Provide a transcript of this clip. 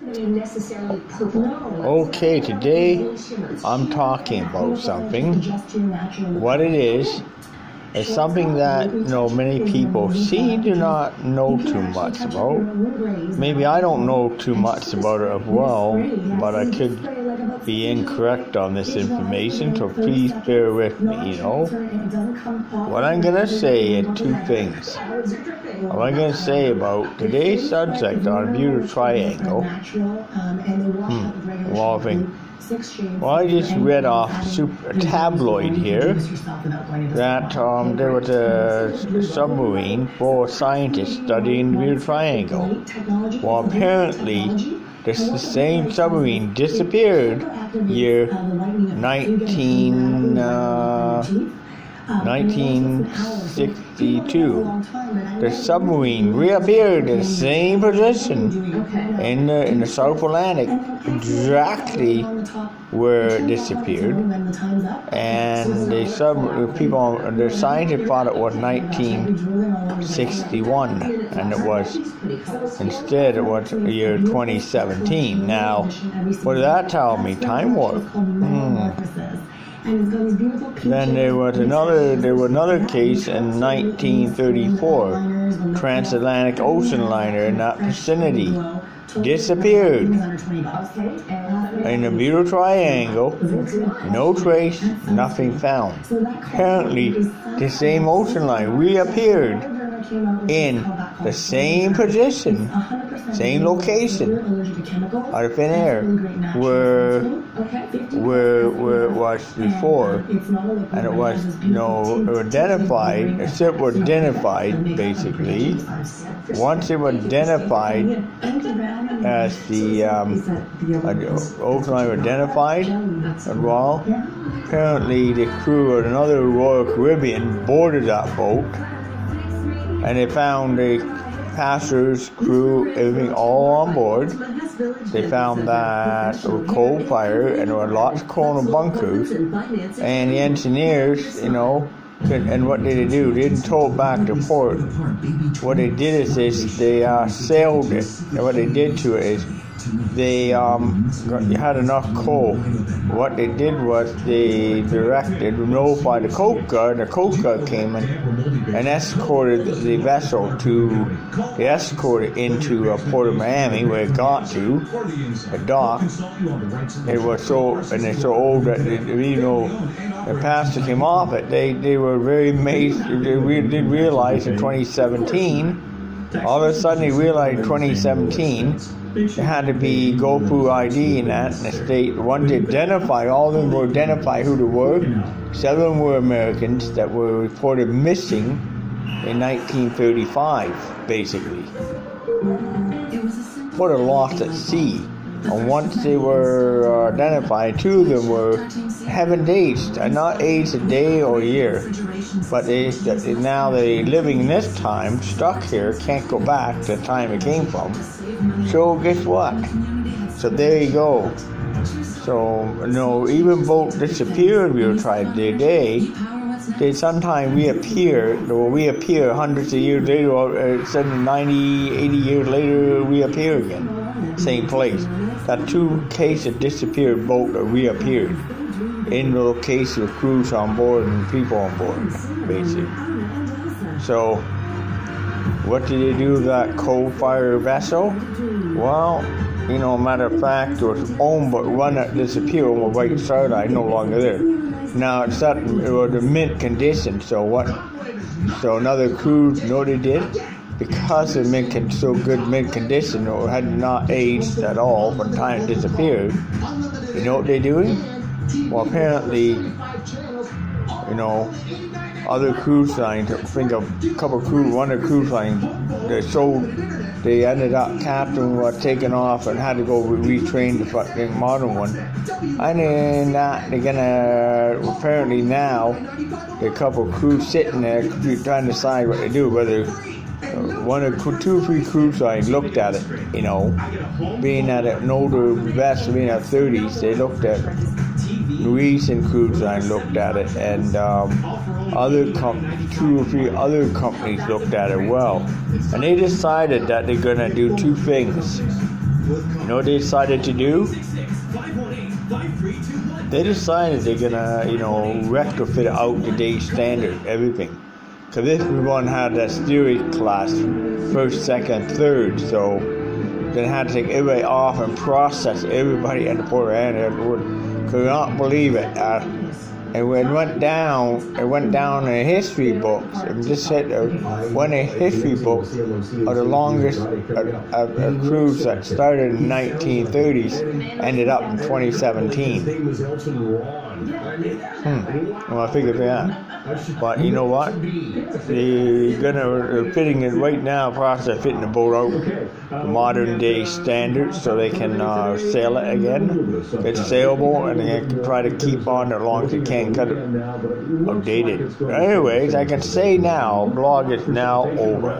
Okay, today I'm talking about something. What it is something that many people do not know too much about. Maybe I don't know too much about it as well, but I could be incorrect on this information, so please bear with me. What I'm going to say is two things. What I'm going to say about today's subject on Buena triangle involving. Well, I just read off a tabloid here that there was a submarine full of scientists studying the Buena Triangle. Well, apparently, the same submarine disappeared year 1962. The submarine reappeared in the same position in the South Atlantic, exactly where it disappeared. And the scientists thought it was 1961, and it was year 2017. Now, what does that tell me? Time warp. Then there was another case in 1934. Transatlantic ocean liner in that vicinity disappeared in the Buena Triangle. No trace, nothing found. Apparently, the same ocean liner reappeared in the same position, same location, out of thin air, where it was before, and it was identified. The ship was identified basically. Once it was identified as the ocean liner identified as well, apparently the crew of another Royal Caribbean boarded that boat. And they found the passengers, crew, everything all on board. They found that there was coal fire and there were lots of coal in the bunkers. And the engineers, and what did they do? They didn't tow it back to port. What they did is they sailed it. And what they did to it is they had enough coal. What they did was they notified the Coast Guard, and the Coast Guard came in and escorted the vessel into Port of Miami, where it got to a dock. It's so old that the passenger came off it. They were very amazed. They did realize in 2017. All of a sudden, they realized in 2017. It had to go through ID in the state. One to identify, all of them were identified who they were. 7 were Americans that were reported missing in 1935, basically. Put a lost at sea. And once they were identified, 2 of them haven't aged, not aged a day or a year, but now they're living this time, stuck here, can't go back to the time it came from. So guess what? So there you go. So even boats disappeared. We were trying today. They sometimes reappear. They will reappear hundreds of years later, or 90, 80 years later, reappear again. Same place. That 2 cases of disappeared boat that reappeared in the location with crews on board and people on board, basically. So, what did they do with that coal-fired vessel? Well, matter of fact, there was one that disappeared on the right side, no longer there. Now it was in mint condition. So another crew, what they did? Because the so good mint condition, or had not aged at all by the time it disappeared. You know what they're doing? Well, apparently, other cruise lines, I think one of the cruise lines, they ended up, captain was taken off and had to go retrain the fucking modern one. And then they're gonna, apparently now, the couple of crews sitting there trying to decide what to do, whether 2 or 3 cruise lines looked at it, being at an older vessel, being at 30s, they looked at it. Recent cruise line looked at it, and 2 or 3 other companies looked at it well. And they decided that they're going to do 2 things. You know what they decided to do? They decided they're gonna, retrofit it out today's standard, everything. Because this one had that theory class, first, second, third, so they had to take everybody off and process everybody at the Port End. Could not believe it. And when it went down in history books. And this said one of history books are the longest cruise that started in the 1930s, ended up in 2017. Well, I figured that. But you know what? They're fitting it right now. Process fitting the boat out to modern day standards, so they can sail it again. It's sailable, and they can try to keep on as long as they can, cut it outdated. Anyways, I can say now, blog is now over.